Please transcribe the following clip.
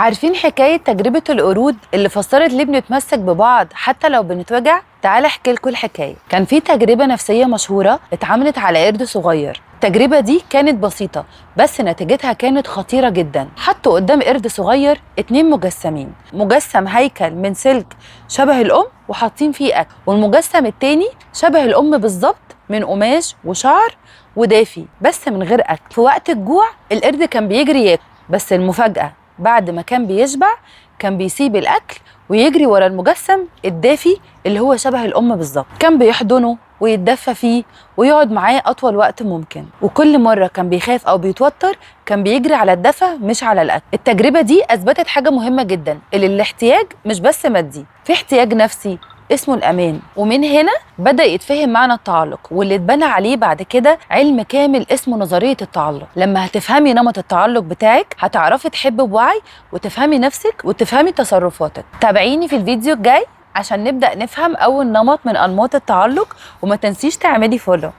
عارفين حكاية تجربة القرود اللي فسرت ليه بنتمسك ببعض حتى لو بنتوجع؟ تعال احكي لكم الحكاية. كان في تجربة نفسية مشهورة اتعملت على قرد صغير. التجربة دي كانت بسيطة بس نتيجتها كانت خطيرة جدا. حطوا قدام قرد صغير 2 مجسمين، مجسم هيكل من سلك شبه الأم وحاطين فيه أكل، والمجسم التاني شبه الأم بالظبط من قماش وشعر ودافي بس من غير أكل. في وقت الجوع القرد كان بيجري ياكل، بس المفاجأة بعد ما كان بيشبع كان بيسيب الأكل ويجري ورا المجسم الدافي اللي هو شبه الأم بالظبط. كان بيحضنه ويتدفى فيه ويقعد معاه أطول وقت ممكن، وكل مرة كان بيخاف أو بيتوتر كان بيجري على الدفى مش على الأكل. التجربة دي أثبتت حاجة مهمة جدا، اللي الاحتياج مش بس مادي، في احتياج نفسي اسمه الأمان. ومن هنا بدأ يتفهم معنى التعلق، واللي اتبنى عليه بعد كده علم كامل اسمه نظرية التعلق. لما هتفهمي نمط التعلق بتاعك هتعرفي تحبي بوعي وتفهمي نفسك وتفهمي تصرفاتك. تابعيني في الفيديو الجاي عشان نبدأ نفهم أول نمط من أنماط التعلق، وما تنسيش تعملي فولو.